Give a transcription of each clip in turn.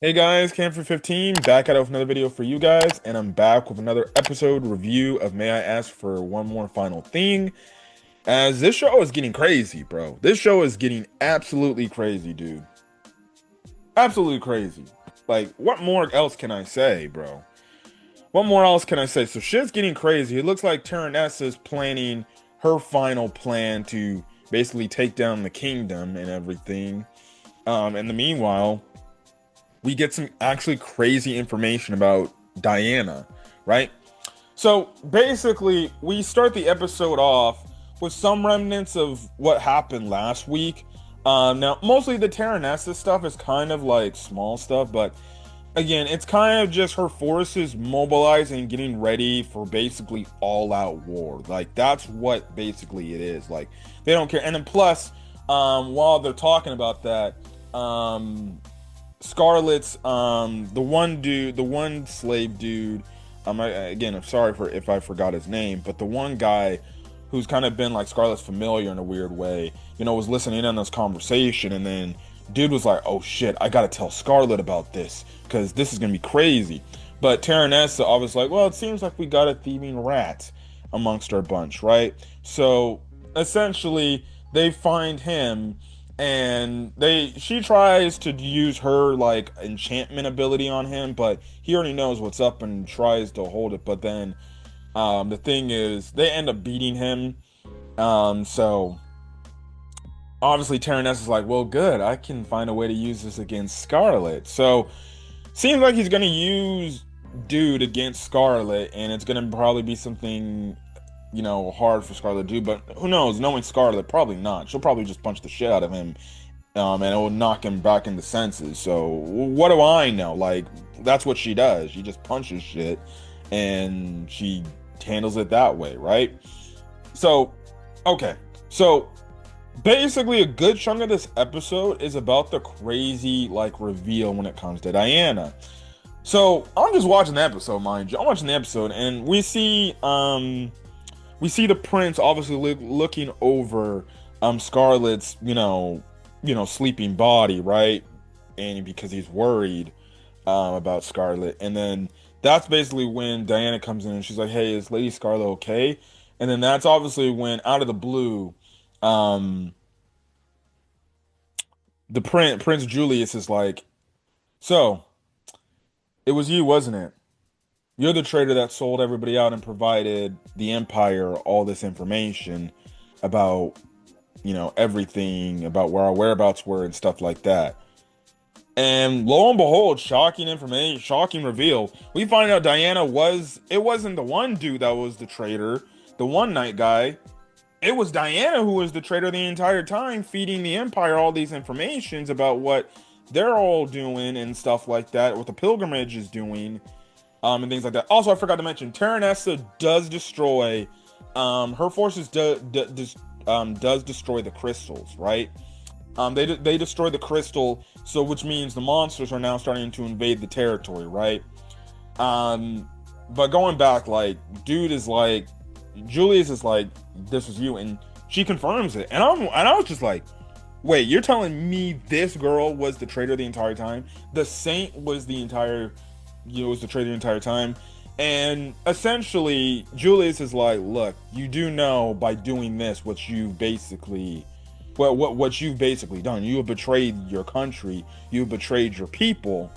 Hey guys, Camper15 back out with another video for you guys, and I'm back with another episode review of May I Ask for One More Final Thing. As this show is getting crazy, bro. This show is getting absolutely crazy, dude. Absolutely crazy. Like, what more else can I say, bro? What more else can I say? So shit's getting crazy. It looks like Tyrannessa is planning her final plan to basically take down the kingdom and everything. In the meanwhile, we get some actually crazy information about Diana, right? So basically, we start the episode off with some remnants of what happened last week. Now, mostly the Terranessa stuff is kind of like small stuff, but again, it's kind of just her forces mobilizing, getting ready for basically all-out war. Like that's what basically it is. Like they don't care. And then plus, while they're talking about that, Scarlet's the one slave dude. Again, I'm sorry for if I forgot his name, but the one guy who's kind of been like Scarlet's familiar in a weird way, was listening in on this conversation, and then dude was like, "Oh shit, I gotta tell Scarlet about this because this is gonna be crazy." But Terranessa obviously like, "Well, it seems like we got a thieving rat amongst our bunch, right?" So essentially, they find him and she tries to use her like enchantment ability on him, but he already knows what's up and tries to hold it. But then the thing is they end up beating him. So obviously Terraness is like, well, good, I can find a way to use this against Scarlet. So seems like he's gonna use dude against Scarlet, and it's gonna probably be something hard for Scarlet to do, but who knows? Knowing Scarlet, probably not. She'll probably just punch the shit out of him, and it will knock him back into senses. So what do I know? Like that's what she does. She just punches shit, and she handles it that way, right? So, okay. So basically, a good chunk of this episode is about the crazy like reveal when it comes to Diana. So I'm just watching the episode, mind you. I'm watching the episode, and we see the prince obviously looking over Scarlet's sleeping body, right? And because he's worried about Scarlet, and then that's basically when Diana comes in and she's like, "Hey, is Lady Scarlet okay?" And then that's obviously when out of the blue, um, the Prince Julius is like, "So it was you, wasn't it? You're the traitor that sold everybody out and provided the Empire all this information about, everything about where our whereabouts were and stuff like that." And lo and behold, shocking information, shocking reveal. We find out it wasn't the one dude that was the traitor, the one night guy. It was Diana who was the traitor the entire time, feeding the Empire all these informations about what they're all doing and stuff like that, what the pilgrimage is doing, and things like that. Also, I forgot to mention, Terranessa does destroy, her forces does destroy the crystals, right? They destroy the crystal, so which means the monsters are now starting to invade the territory, right? But going back, like, dude is like, Julius is like, this was you, and she confirms it, and I was just like, wait, you're telling me this girl was the traitor the entire time? The Saint was was the traitor the entire time. And essentially, Julius is like, look, you do know by doing this what you basically, what you've basically done. You have betrayed your country, you have betrayed your people,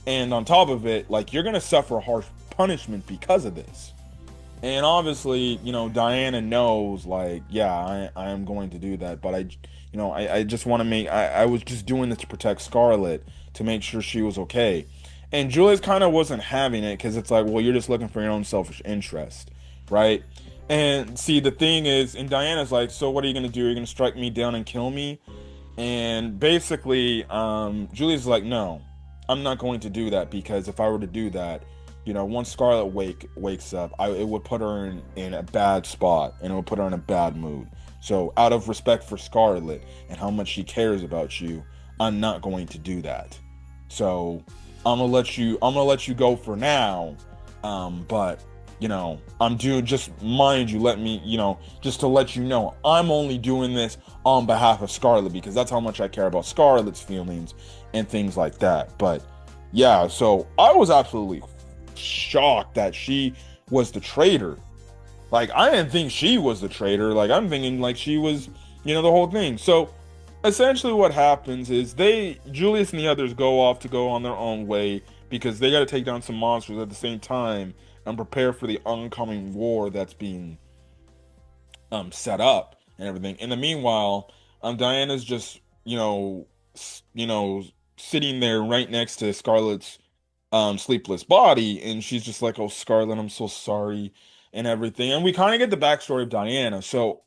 and on top of it, like you're gonna suffer harsh punishment because of this. And obviously, Diana knows, like, yeah, I am going to do that, but I just want to I was just doing this to protect Scarlet, to make sure she was okay. And Julius kind of wasn't having it because it's like, well, you're just looking for your own selfish interest, right? And see, the thing is, and Diana's like, so what are you going to do? Are you going to strike me down and kill me? And basically, Julius is like, no, I'm not going to do that, because if I were to do that, once Scarlet wakes up, it would put her in a bad spot, and it would put her in a bad mood. So out of respect for Scarlet and how much she cares about you, I'm not going to do that. So I'm gonna let you go for now. But I'm doing, just mind you, let me, just to let you know, I'm only doing this on behalf of Scarlet because that's how much I care about Scarlet's feelings and things like that. But Yeah, so I was absolutely shocked that she was the traitor. Like, I didn't think she was the traitor. Like, I'm thinking like she was, the whole thing. So essentially what happens is Julius and the others go off to go on their own way because they got to take down some monsters at the same time and prepare for the oncoming war that's being set up and everything. In the meanwhile, Diana's just, sitting there right next to Scarlett's sleepless body, and she's just like, "Oh, Scarlett, I'm so sorry," and everything. And we kind of get the backstory of Diana. So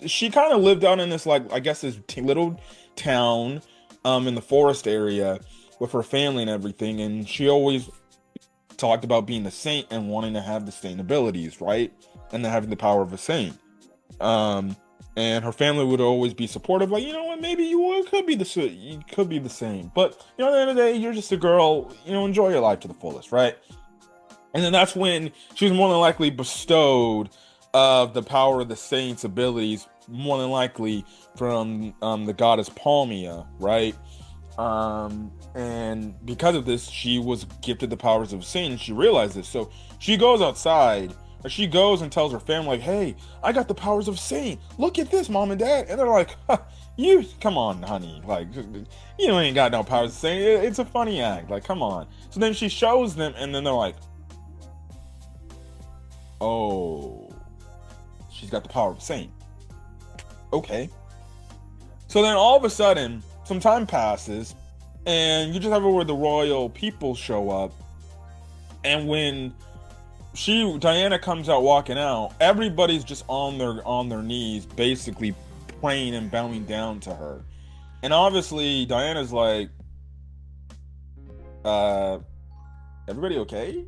she kind of lived out in this, like, I guess, this little town in the forest area with her family and everything, and she always talked about being a saint and wanting to have the saint abilities, right? And then having the power of a saint. Um, and her family would always be supportive, like, you know what, maybe you could be the same, but at the end of the day, you're just a girl, enjoy your life to the fullest, right? And then that's when she was more than likely bestowed of the power of the saint's abilities, more than likely from the goddess Palmia, right? And because of this, she was gifted the powers of a saint, and she realized this. So she goes outside, or she goes and tells her family, like, "Hey, I got the powers of a saint. Look at this, mom and dad." And they're like, huh, "You, come on, honey. Like, you ain't got no powers of a saint. It's a funny act. Like, come on." So then she shows them, and then they're like, "Oh, she's got the power of a saint. Okay." So then all of a sudden, some time passes, and you just have it where the royal people show up, and when Diana comes out walking out, everybody's just on their knees, basically praying and bowing down to her. And obviously Diana's like, uh, "Everybody okay?"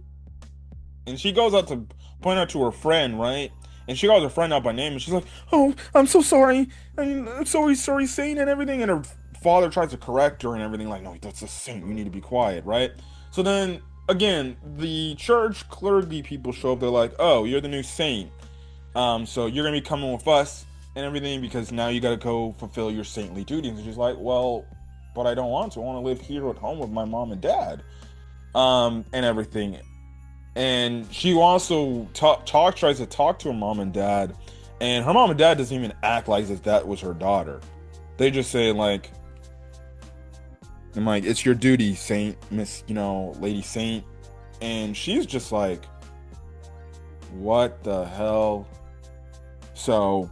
And she goes out to point out to her friend, right? And she calls her friend out by name, and she's like, "Oh, I'm so sorry. I'm sorry, Saint," and everything. And her father tries to correct her and everything, like, "No, that's a saint. You need to be quiet," right? So then, again, the church clergy people show up. They're like, "Oh, you're the new saint. So you're gonna be coming with us and everything because now you gotta go fulfill your saintly duties." And she's like, "Well, but I don't want to. I want to live here at home with my mom and dad, and everything." And she also tries to talk to her mom and dad, and her mom and dad doesn't even act like that was her daughter. They just say, like, "I'm like, it's your duty, Saint, Miss, Lady Saint," and she's just like, "What the hell?" So,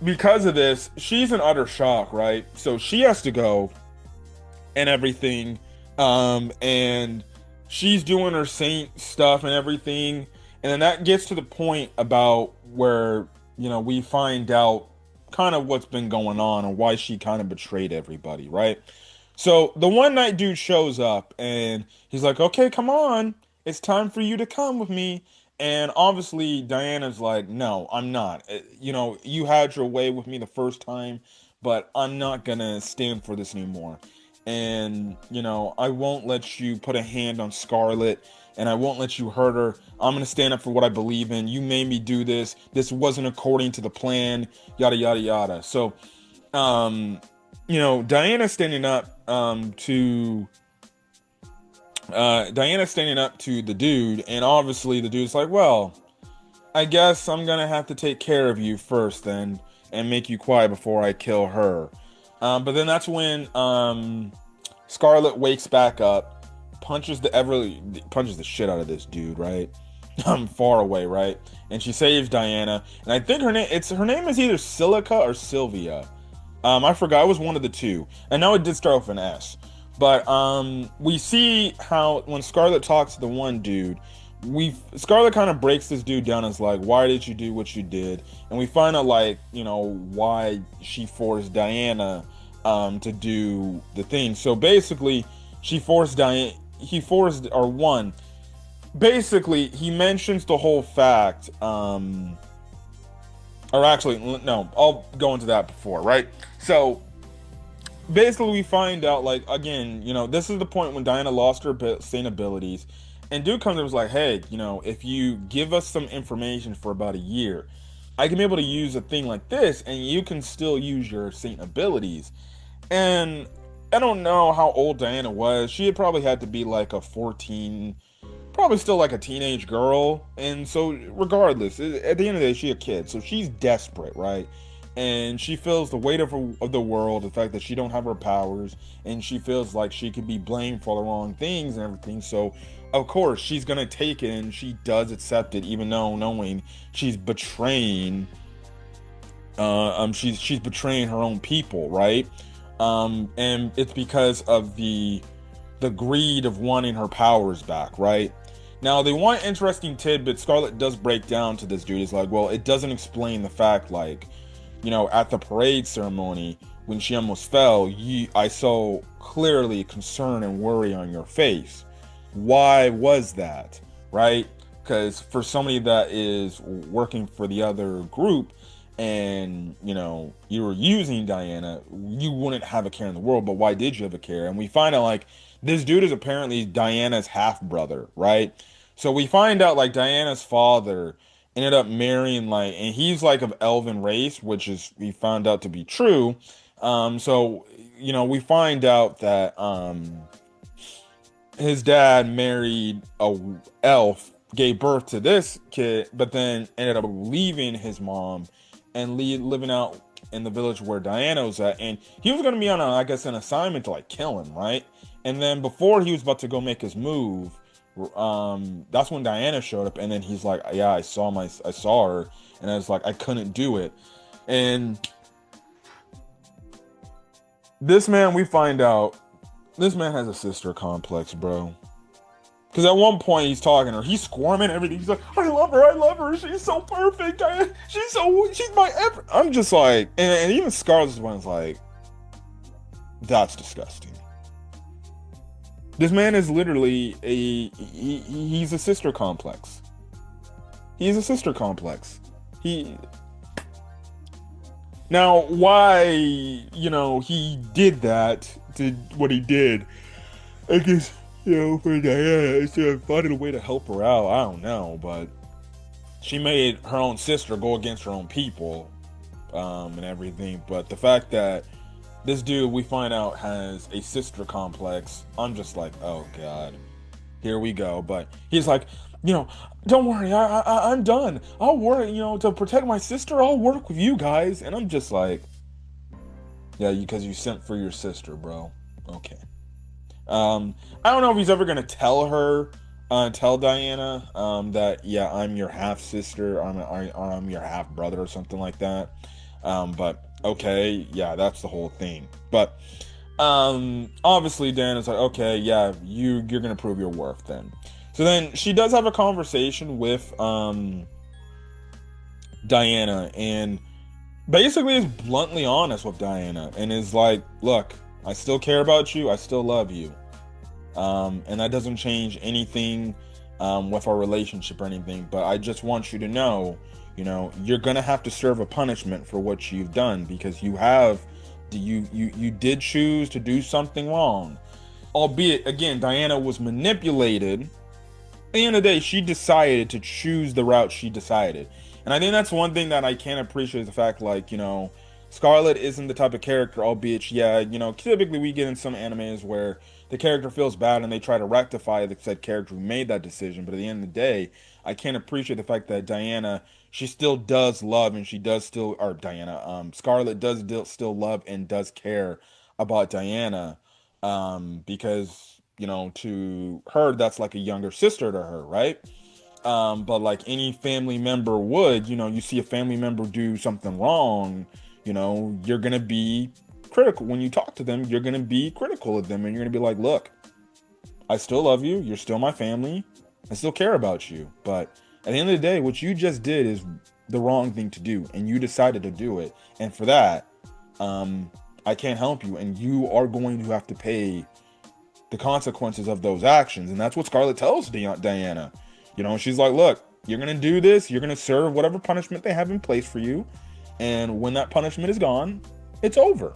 because of this, she's in utter shock, right? So she has to go and everything, and she's doing her saint stuff and everything, and then that gets to the point about where we find out kind of what's been going on and why she kind of betrayed everybody, right? So the one night dude shows up and he's like, "Okay, come on, it's time for you to come with me." And obviously Diana's like, "No, I'm not. You had your way with me the first time, but I'm not gonna stand for this anymore. And I won't let you put a hand on Scarlett, and I won't let you hurt her. I'm gonna stand up for what I believe in. You made me do this. This wasn't according to the plan, yada yada yada." So um Diana standing up to the dude, and obviously the dude's like, "Well, I guess I'm gonna have to take care of you first then, and make you quiet before I kill her." But then that's when Scarlett wakes back up, punches the shit out of this dude, right? Far away, right? And she saves Diana, and I think her name is either Silica or Sylvia. I forgot. It was one of the two. I know it did start with an S. But we see how when Scarlett talks to the one dude, Scarlett kind of breaks this dude down as like, "Why did you do what you did?" And we find out, like, why she forced Diana to do the thing. So basically, she forced Diana. He forced, or one. Basically, he mentions the whole fact. Or actually, no, I'll go into that before, right? So basically we find out, like, again, this is the point when Diana lost her saint abilities, and dude comes and was like, "Hey, if you give us some information for about a year, I can be able to use a thing like this, and you can still use your saint abilities." And I don't know how old Diana was. She had probably had to be like a 14, probably still like a teenage girl. And so, regardless, at the end of the day, she a kid, so she's desperate, right? And she feels the weight of the world, the fact that she don't have her powers, and she feels like she could be blamed for the wrong things and everything. So, of course, she's gonna take it, and she does accept it, even though knowing she's betraying, she's betraying her own people, right? And it's because of the greed of wanting her powers back, right? Now, they want interesting tidbits. Scarlet does break down to this dude. It's like, well, it doesn't explain the fact, like, at the parade ceremony, when she almost fell, I saw clearly concern and worry on your face. Why was that, right? Because for somebody that is working for the other group, and you were using Diana, you wouldn't have a care in the world. But why did you have a care? And we find out, like, this dude is apparently Diana's half brother, right? So we find out, like, Diana's father ended up marrying, like, and he's like of elven race, which is we found out to be true. So we find out that his dad married a elf, gave birth to this kid, but then ended up leaving his mom and living out in the village where Diana was at. And he was going to be on, I guess, an assignment to like kill him, right? And then before he was about to go make his move, that's when Diana showed up. And then he's like, "Yeah, I saw her," and I was like, "I couldn't do it." And this man, we find out, this man has a sister complex, bro. Because at one point he's talking to her, he's squirming everything. He's like, I love her. She's so perfect. She's my ever. I'm just like, and even Scarlett's one's like, that's disgusting. This man is literally he's a sister complex. He's a sister complex. Now, why, he did what he did, I guess, for Diana, instead of finding a way to help her out, I don't know, but she made her own sister go against her own people, and everything. But the fact that this dude, we find out, has a sister complex, I'm just like, oh god, here we go. But he's like, don't worry, I'm done. I'll work, to protect my sister, I'll work with you guys. And I'm just like, yeah, because you sent for your sister, bro. Okay. I don't know if he's ever gonna tell her, tell Diana, that, yeah, I'm your half sister, I'm your half brother or something like that. But okay, yeah, that's the whole thing. But obviously Diana's like, okay, yeah, you're gonna prove your worth then. So then she does have a conversation with Diana, and basically is bluntly honest with Diana, and is like, look, I still care about you, I still love you, and that doesn't change anything with our relationship or anything, but I just want you to know, you're gonna have to serve a punishment for what you've done, because you did choose to do something wrong. Albeit, again, Diana was manipulated. At the end of the day, she decided to choose the route she decided. And I think that's one thing that I can't appreciate, is the fact, like, Scarlet isn't the type of character, albeit, yeah, typically we get in some animes where the character feels bad and they try to rectify the said character who made that decision. But at the end of the day, I can't appreciate the fact that Diana, she still does love, and she does still, or Diana, Scarlet does still love and does care about Diana, because, to her, that's like a younger sister to her, right? But like any family member would, you see a family member do something wrong, you're going to be critical. When you talk to them, you're going to be critical of them, and you're going to be like, look, I still love you. You're still my family. I still care about you. But at the end of the day, what you just did is the wrong thing to do, and you decided to do it. And for that, I can't help you, and you are going to have to pay the consequences of those actions. And that's what Scarlet tells Diana. She's like, look, you're going to do this. You're going to serve whatever punishment they have in place for you. And when that punishment is gone, it's over.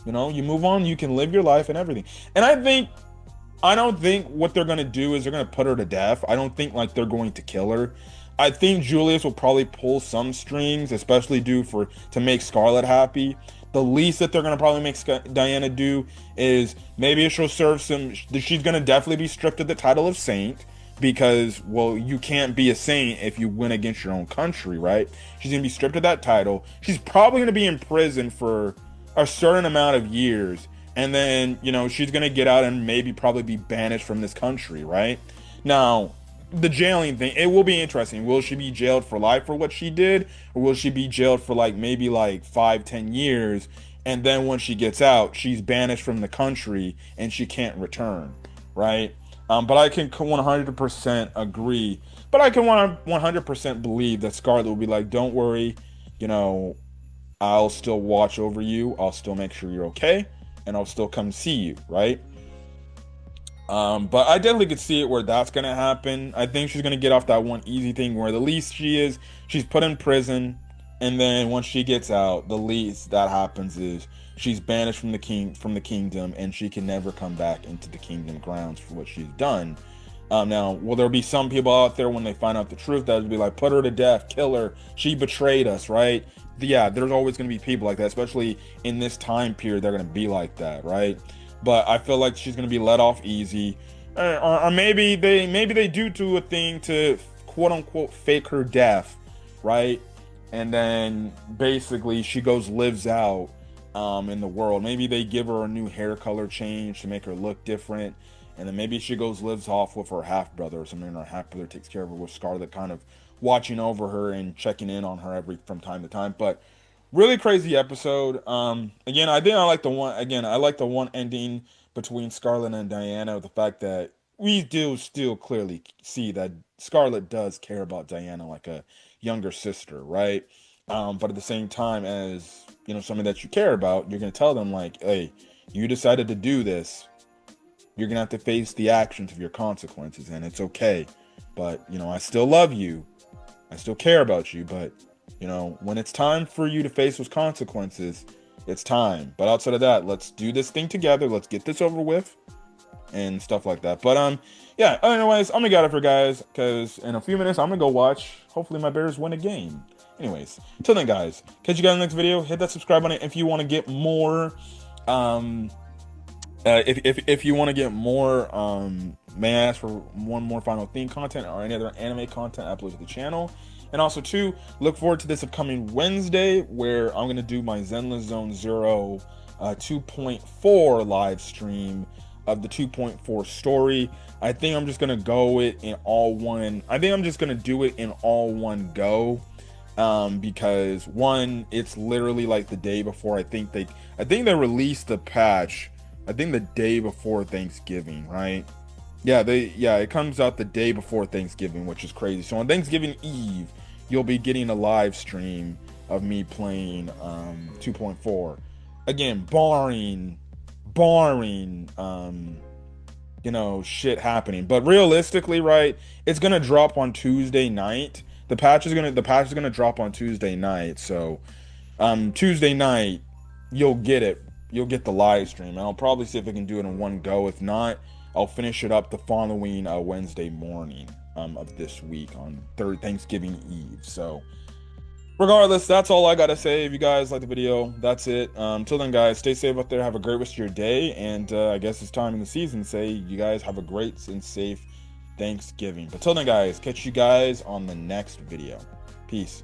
You move on, you can live your life and everything. And I don't think what they're going to do is they're going to put her to death. I don't think like they're going to kill her. I think Julius will probably pull some strings, especially to make Scarlet happy. The least that they're gonna probably make Diana do is maybe she'll serve some. She's gonna definitely be stripped of the title of saint because, well, you can't be a saint if you win against your own country, right? She's gonna be stripped of that title. She's probably gonna be in prison for a certain amount of years, and then she's gonna get out and maybe probably be banished from this country, right? Now, the jailing thing, it will be interesting. Will she be jailed for life for what she did, or will she be jailed for like maybe like 5-10 years, and then when she gets out she's banished from the country and she can't return, right? But I can 100% agree, but I can 100% believe that Scarlet will be like, don't worry, you know I'll still watch over you, I'll still make sure you're okay, and I'll still come see you, right? But I definitely could see it where that's gonna happen. I think she's gonna get off that one easy thing where the least she's put in prison, and then once she gets out, the least that happens is she's banished from the kingdom, and she can never come back into the kingdom grounds for what she's done. Now, will there be some people out there when they find out the truth that would be like, put her to death, kill her, she betrayed us, right? Yeah, there's always gonna be people like that, especially in this time period. They're gonna be like that, right? But I feel like she's gonna be let off easy, or maybe they do a thing to quote unquote fake her death, right? And then basically she lives out in the world. Maybe they give her a new hair color change to make her look different, and then maybe she lives off with her half brother or something, and her half brother takes care of her with Scarlet kind of watching over her and checking in on her from time to time. But really crazy episode. Again, I like the one ending between Scarlet and Diana. The fact that we do still clearly see that Scarlet does care about Diana like a younger sister, right? But at the same time, as something that you care about, you're gonna tell them like, hey, you decided to do this. You're gonna have to face the actions of your consequences, and it's okay. But I still love you. I still care about you, but when it's time for you to face those consequences, it's time. But outside of that, let's do this thing together. Let's get this over with and stuff like that. But yeah, anyways, I'm gonna get out of here, guys, because in a few minutes I'm gonna go watch, hopefully my Bears win a game. Anyways, till then, guys, catch you guys in the next video. Hit that subscribe button if you want to get more if you want to get more may I ask for one more Final Theme content or any other anime content uploaded to the channel. And also, too, look forward to this upcoming Wednesday where I'm going to do my Zenless Zone Zero 2.4 live stream of the 2.4 story. I think I'm just going to go it in all one. I think I'm just going to do it in all one go. Because one, it's literally like the day before. I think they released the patch, I think the day before Thanksgiving, right? Yeah, it comes out the day before Thanksgiving, which is crazy. So on Thanksgiving Eve, you'll be getting a live stream of me playing 2.4. Again, barring shit happening. But realistically, right, it's gonna drop on Tuesday night. The patch is gonna drop on Tuesday night. So Tuesday night, you'll get it. You'll get the live stream. And I'll probably see if I can do it in one go. If not, I'll finish it up the following Wednesday morning of this week on Thanksgiving Eve. So regardless, that's all I gotta say. If you guys like the video, that's it. Till then, guys, stay safe out there. Have a great rest of your day. And I guess it's time in the season to say you guys have a great and safe Thanksgiving. But till then, guys, catch you guys on the next video. Peace.